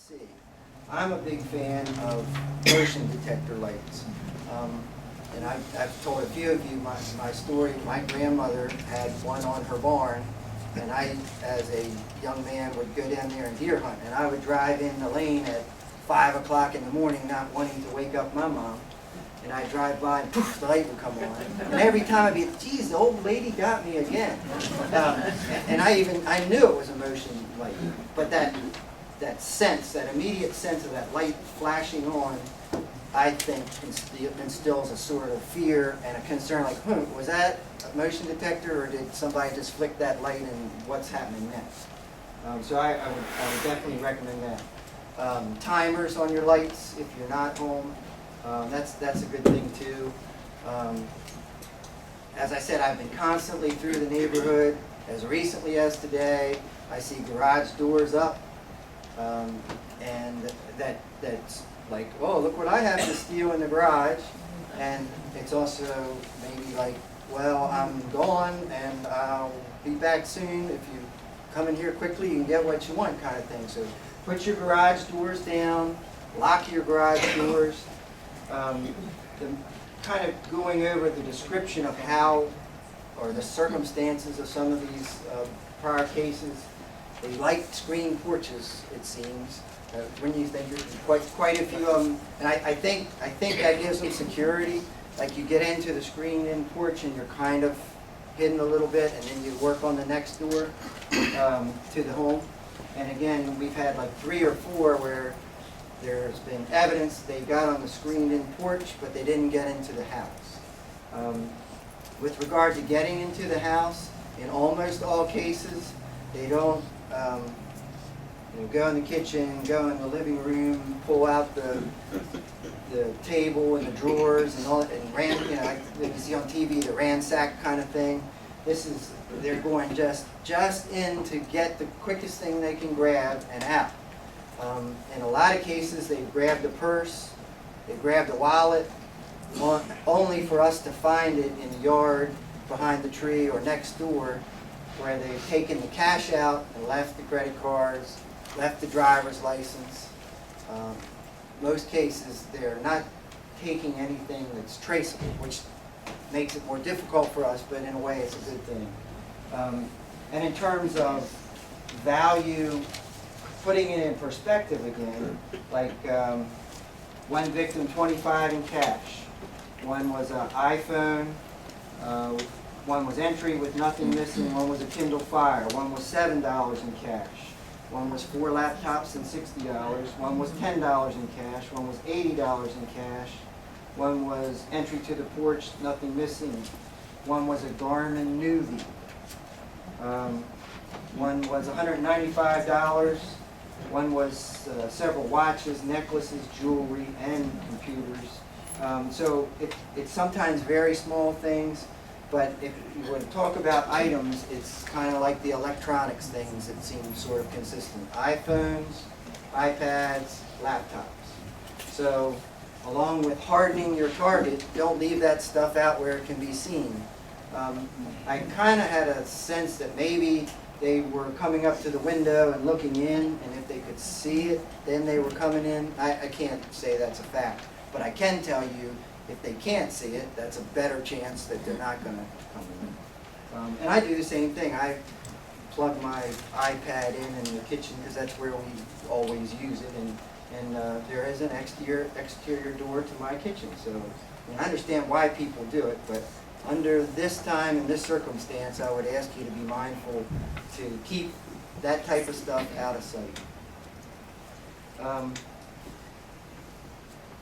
see. I'm a big fan of motion detector lights. And I've told a few of you my story. My grandmother had one on her barn, and I, as a young man, would go down there and deer hunt. And I would drive in the lane at 5 o'clock in the morning, not wanting to wake up my mom. And I'd drive by and poof, the light would come on. And every time I'd be, geez, the old lady got me again. And I knew it was a motion light. But that sense, that immediate sense of that light flashing on, I think instills a sort of fear and a concern, like, was that a motion detector, or did somebody just flick that light and what's happening next? So I would definitely recommend that. Timers on your lights if you're not home, that's a good thing too. As I said, I've been constantly through the neighborhood. As recently as today, I see garage doors up, and that's like, oh, look what I have to steal in the garage. And it's also maybe like, well, I'm gone and I'll be back soon. If you come in here quickly, you can get what you want, kind of thing. So put your garage doors down, lock your garage doors. Kind of going over the description of how, or the circumstances of some of these prior cases. They like screened porches, it seems. When you think there's quite a few of them, and I think that gives them security. Like, you get into the screened-in porch and you're kind of hidden a little bit, and then you work on the next door to the home. And again, we've had like 3 or 4 where there's been evidence they got on the screened-in porch, but they didn't get into the house. With regard to getting into the house, in almost all cases, they don't go in the kitchen, go in the living room, pull out the table and the drawers and all, and like you see on TV, the ransack kind of thing. They're going just in to get the quickest thing they can grab and out. In a lot of cases, they've grabbed a purse, they've grabbed a wallet, only for us to find it in the yard behind the tree or next door, where they've taken the cash out and left the credit cards, left the driver's license. Most cases, they're not taking anything that's traceable, which makes it more difficult for us, but in a way it's a good thing. And in terms of value, putting it in perspective again, like one victim, 25 in cash. One was an iPhone. One was entry with nothing missing. One was a Kindle Fire. One was $7 in cash. One was 4 laptops and $60. One was $10 in cash. One was $80 in cash. One was entry to the porch, nothing missing. One was a Garmin Nuvie. One was $195. One was several watches, necklaces, jewelry, and computers. So it's sometimes very small things, but if you were to talk about items, it's kind of like the electronics things that seem sort of consistent. iPhones, iPads, laptops. So along with hardening your target, don't leave that stuff out where it can be seen. I kind of had a sense that maybe they were coming up to the window and looking in, and if they could see it, then they were coming in. I can't say that's a fact, but I can tell you, if they can't see it, that's a better chance that they're not going to come in. And I do the same thing. I plug my iPad in the kitchen because that's where we always use it, and there is an exterior door to my kitchen. So I understand why people do it, but under this time and this circumstance, I would ask you to be mindful to keep that type of stuff out of sight.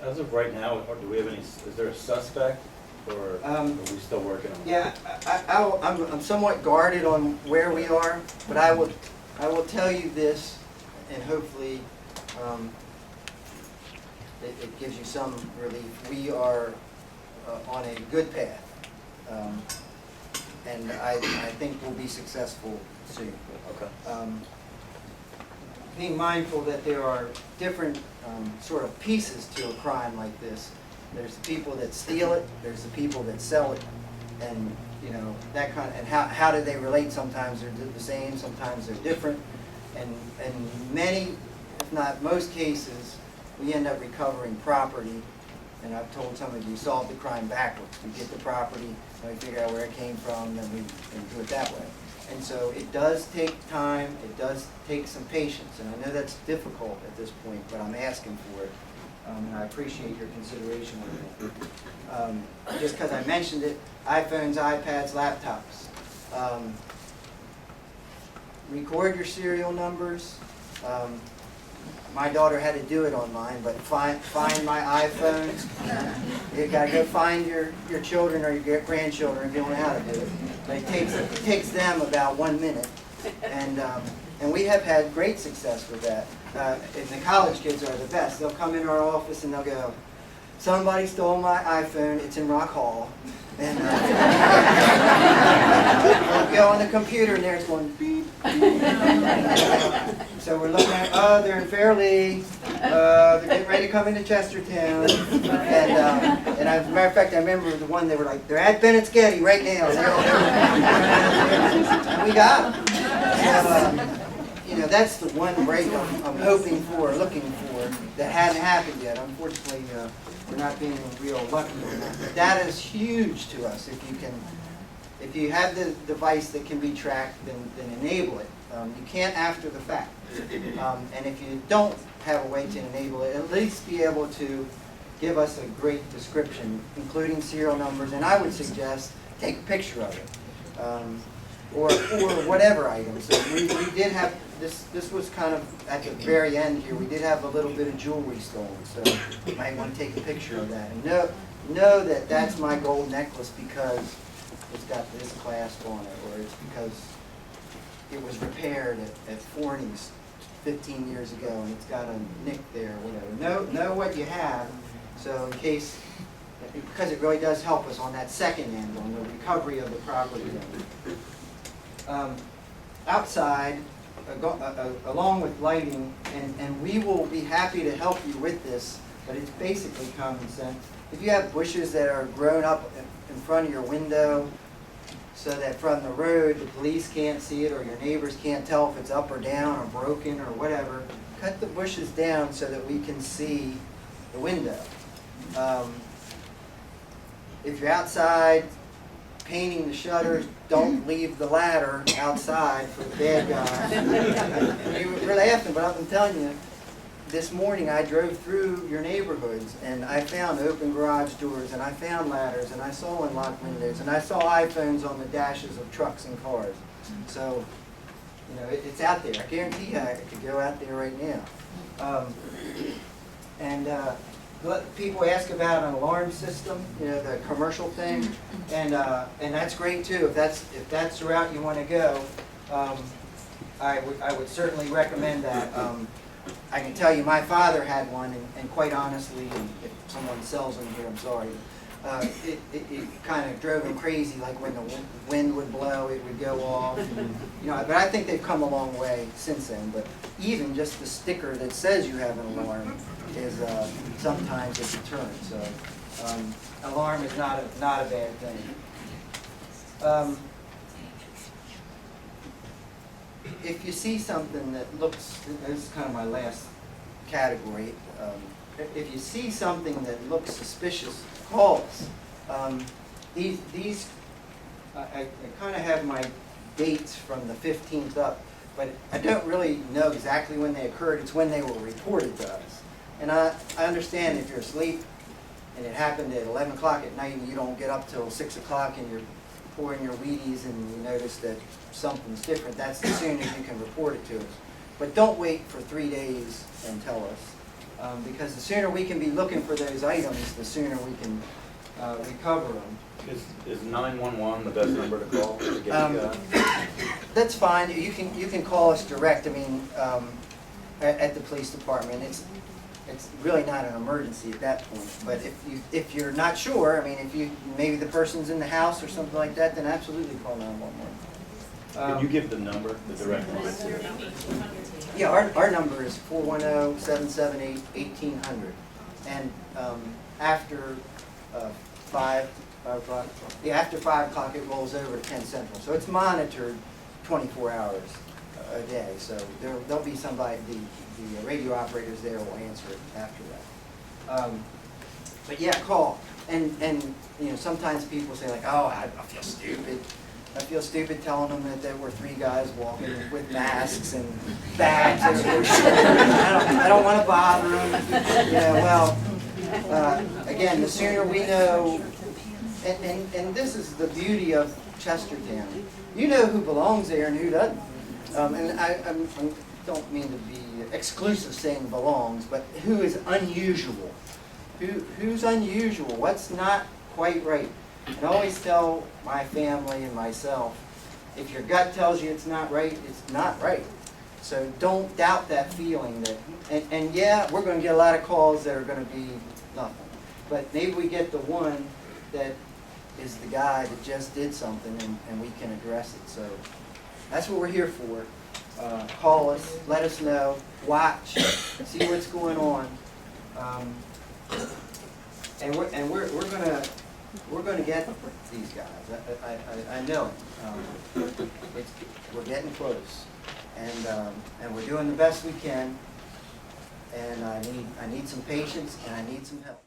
As of right now, do we have any? Is there a suspect, or are we still working on it? Yeah, I'm somewhat guarded on where we are, but I will tell you this, and hopefully it gives you some relief. We are on a good path. And I think we'll be successful soon. Okay. Being mindful that there are different sort of pieces to a crime like this. There's the people that steal it, there's the people that sell it, and that kind of, and how do they relate? Sometimes they're the same, sometimes they're different, and many if not most cases, we end up recovering property. And I've told some of you, solve the crime backwards. We get the property, and we figure out where it came from, and we do it that way. And so it does take time, it does take some patience, and I know that's difficult at this point, but I'm asking for it. And I appreciate your consideration with it. Just because I mentioned it, iPhones, iPads, laptops. Record your serial numbers. My daughter had to do it online, but find my iPhones. You gotta go find your children or your grandchildren if you don't know how to do it. But it takes them about 1 minute, and we have had great success with that. And the college kids are the best. They'll come in our office and they'll go, "Somebody stole my iPhone. It's in Rock Hall." And we'll go on the computer and there it's going beep. So we're looking at, oh, they're in Fairleigh, they're getting ready to come into Chestertown. And as a matter of fact, I remember the one they were like, they're at Bennett's Getty right now. And we got them. So, you know, that's the one break I'm hoping for, looking for, that hadn't happened yet. Unfortunately, we're not being real lucky on that. But that is huge to us. If you have the device that can be tracked, then enable it. You can't after the fact. And if you don't have a way to enable it, at least be able to give us a great description, including serial numbers. And I would suggest take a picture of it, or whatever item. So we did have, this was kind of at the very end here, we did have a little bit of jewelry stolen. So you might want to take a picture of that. And know that that's my gold necklace because it's got this clasp on it, or it's because it was repaired at Forney's 15 years ago and it's got a nick there or whatever. Know what you have, so in case, because it really does help us on that second end, on the recovery of the property. Outside, along with lighting, and we will be happy to help you with this, but it's basically common sense. If you have bushes that are grown up in front of your window, so that from the road the police can't see it or your neighbors can't tell if it's up or down or broken or whatever, cut the bushes down so that we can see the window. If you're outside painting the shutters, don't leave the ladder outside for the bad guys. You're laughing, but I'm telling you, this morning I drove through your neighborhoods and I found open garage doors and I found ladders and I saw unlocked windows and I saw iPhones on the dashes of trucks and cars. So, you know, it's out there. I guarantee you I could go out there right now. People ask about an alarm system, you know, the commercial thing, and that's great too. If that's the route you want to go, I would certainly recommend that. I can tell you my father had one, and quite honestly, and if someone sells them here, I'm sorry, it kind of drove him crazy, like when the wind would blow, it would go off. And, you know, but I think they've come a long way since then. But even just the sticker that says you have an alarm is sometimes a deterrent. So alarm is not a bad thing. If you see something that looks, this is kind of my last category, if you see something that looks suspicious, call us. I kind of have my dates from the 15th up, but I don't really know exactly when they occurred. It's when they were reported to us. And I understand if you're asleep and it happened at 11 o'clock at night and you don't get up till 6 o'clock and you're pouring your Wheaties and you notice that something's different, that's the soonest you can report it to us. But don't wait for 3 days and tell us, because the sooner we can be looking for those items, the sooner we can recover them. Is 911 the best number to call to get you guys? That's fine. You can call us direct. I mean, at the police department, it's really not an emergency at that point. But if you're not sure, I mean, maybe the person's in the house or something like that, then absolutely call 911. Can you give the number, the direct line? Yeah, our number is 410-778-1800, and after 5 o'clock, after 5 o'clock it rolls over to 10 Central. So it's monitored 24 hours a day, so there'll be somebody, the radio operators there will answer it after that. But yeah, call. And you know, sometimes people say like, oh, I feel stupid. I feel stupid telling them that there were 3 guys walking with masks and bags. I don't want to bother them. Yeah, well, again, the sooner we know, and this is the beauty of Chestertown. You know who belongs there and who doesn't. And I don't mean to be exclusive saying belongs, but who is unusual. Who's unusual? What's not quite right? And I always tell my family and myself, if your gut tells you it's not right, it's not right. So don't doubt that feeling that, and yeah, we're going to get a lot of calls that are going to be nothing. But maybe we get the one that is the guy that just did something and we can address it. So that's what we're here for. Call us, let us know, watch, see what's going on. And we're gonna get these guys. I know it. We're getting close, and we're doing the best we can. And I need some patience and I need some help.